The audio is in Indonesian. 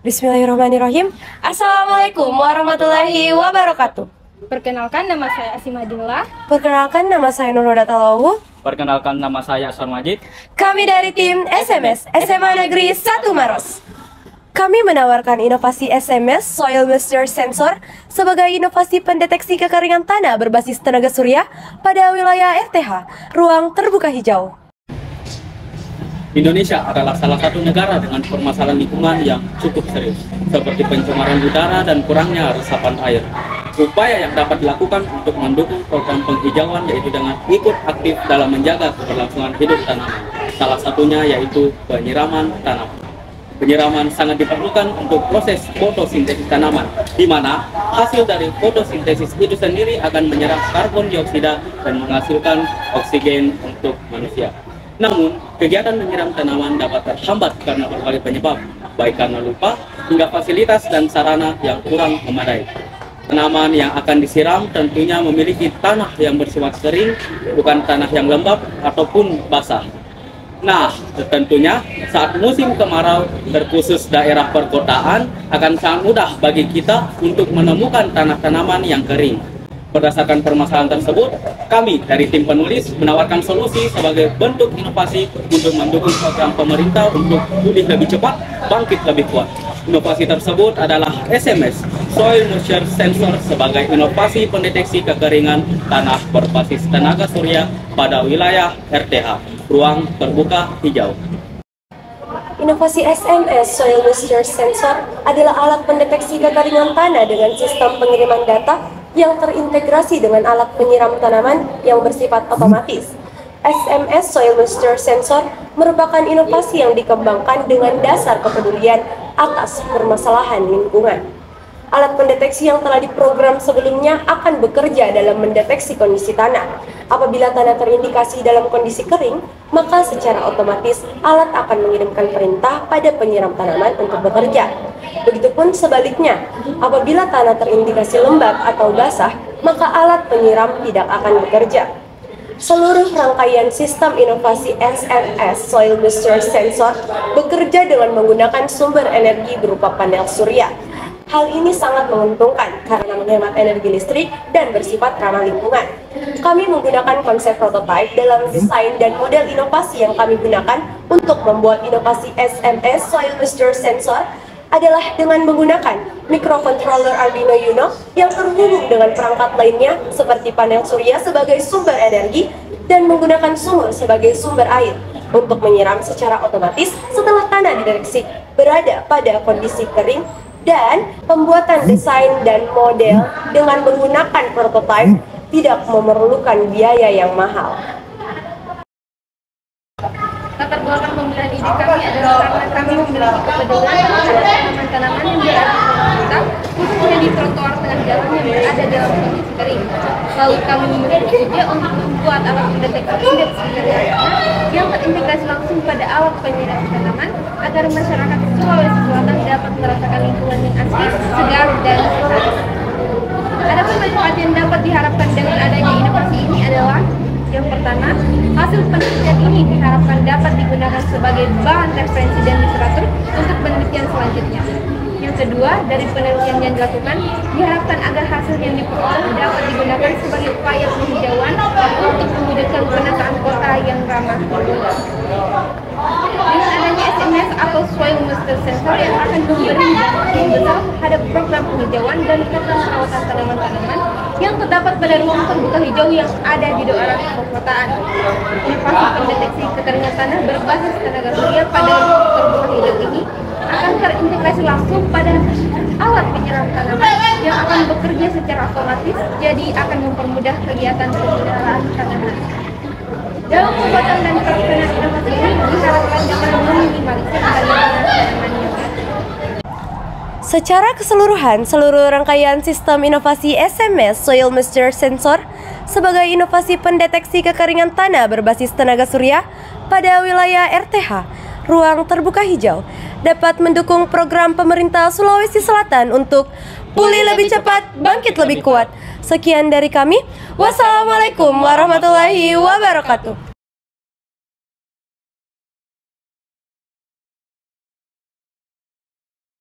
Bismillahirrahmanirrahim. Assalamualaikum warahmatullahi wabarakatuh. Perkenalkan, nama saya Asimadillah. Perkenalkan, nama saya Nurhoda Talawu. Perkenalkan, nama saya Asar Majid. Kami dari tim SMS SMA Negeri 1 Maros. Kami menawarkan inovasi SMS Soil Moisture Sensor sebagai inovasi pendeteksi kekeringan tanah berbasis tenaga surya pada wilayah RTH, ruang terbuka hijau. Indonesia adalah salah satu negara dengan permasalahan lingkungan yang cukup serius, seperti pencemaran udara dan kurangnya resapan air. Upaya yang dapat dilakukan untuk mendukung program penghijauan yaitu dengan ikut aktif dalam menjaga keberlangsungan hidup tanaman. Salah satunya yaitu penyiraman tanaman. Penyiraman sangat diperlukan untuk proses fotosintesis tanaman, di mana hasil dari fotosintesis itu sendiri akan menyerap karbon dioksida dan menghasilkan oksigen untuk manusia. Namun, kegiatan menyiram tanaman dapat terhambat karena berbagai penyebab, baik karena lupa hingga fasilitas dan sarana yang kurang memadai. Tanaman yang akan disiram tentunya memiliki tanah yang bersifat kering, bukan tanah yang lembab ataupun basah. Nah, tentunya saat musim kemarau, terkhusus daerah perkotaan, akan sangat mudah bagi kita untuk menemukan tanah tanaman yang kering. Berdasarkan permasalahan tersebut, kami dari tim penulis menawarkan solusi sebagai bentuk inovasi untuk mendukung program pemerintah untuk pulih lebih cepat, bangkit lebih kuat. Inovasi tersebut adalah SMS, Soil Moisture Sensor, sebagai inovasi pendeteksi kekeringan tanah berbasis tenaga surya pada wilayah RTH, ruang terbuka hijau. Inovasi SMS Soil Moisture Sensor adalah alat pendeteksi kekeringan tanah dengan sistem pengiriman data yang terintegrasi dengan alat penyiram tanaman yang bersifat otomatis. SMS Soil Moisture Sensor merupakan inovasi yang dikembangkan dengan dasar kepedulian atas permasalahan lingkungan. Alat pendeteksi yang telah diprogram sebelumnya akan bekerja dalam mendeteksi kondisi tanah. Apabila tanah terindikasi dalam kondisi kering, maka secara otomatis alat akan mengirimkan perintah pada penyiram tanaman untuk bekerja. Begitupun sebaliknya, apabila tanah terindikasi lembab atau basah, maka alat penyiram tidak akan bekerja. Seluruh rangkaian sistem inovasi SMS Soil Moisture Sensor bekerja dengan menggunakan sumber energi berupa panel surya. Hal ini sangat menguntungkan karena menghemat energi listrik dan bersifat ramah lingkungan. Kami menggunakan konsep prototipe dalam desain dan model inovasi yang kami gunakan untuk membuat inovasi SMS Soil Moisture Sensor adalah dengan menggunakan microcontroller Arduino Uno yang terhubung dengan perangkat lainnya seperti panel surya sebagai sumber energi dan menggunakan sumur sebagai sumber air untuk menyiram secara otomatis setelah tanah dideteksi berada pada kondisi kering, dan pembuatan desain dan model dengan menggunakan prototipe tidak memerlukan biaya yang mahal. Latar belakang pembelian ide kami adalah karena kami memiliki kepedulian terhadap tanaman-tanaman yang berada di kita, khususnya di trotoar tengah jalan yang berada dalam kondisi kering. Lalu kami memiliki ide untuk membuat alat pendeteksi indeks kekeringan yang terintegrasi langsung pada alat penyiram tanaman agar masyarakat Sulawesi Selatan dapat merasakan lingkungan yang asri, segar, dan sehat. Adapun manfaat yang dapat diharapkan dengan adanya inovasi ini adalah: yang pertama, hasil penelitian ini diharapkan dapat digunakan sebagai bahan referensi dan literatur untuk penelitian selanjutnya. Yang kedua, dari penelitian yang dilakukan, diharapkan agar hasil yang diperoleh dapat digunakan sebagai upaya penghijauan untuk mewujudkan penataan kota yang ramah lingkungan. Dengan adanya SMS atau Soil Moisture Sensor yang akan memberi dampak yang besar terhadap program penghijauan dan program perawatan tanaman-tanaman yang terdapat pada ruang terbuka hijau yang ada di daerah perkotaan. Inovasi pendeteksi kekeringan tanah berbasis tenaga surya pada ruang terbuka hijau ini akan terintegrasi langsung pada alat penyiram tanaman yang akan bekerja secara otomatis, jadi akan mempermudah kegiatan pemeliharaan tanaman. Dalam pembuatan dan pelaksanaan inovasi ini diharapkan dapat meminimalisir kekeringan tanaman yang ada. Secara keseluruhan, seluruh rangkaian sistem inovasi SMS Soil Moisture Sensor sebagai inovasi pendeteksi kekeringan tanah berbasis tenaga surya pada wilayah RTH, ruang terbuka hijau, dapat mendukung program pemerintah Sulawesi Selatan untuk pulih lebih cepat, bangkit lebih kuat. Sekian dari kami. Wassalamualaikum warahmatullahi wabarakatuh.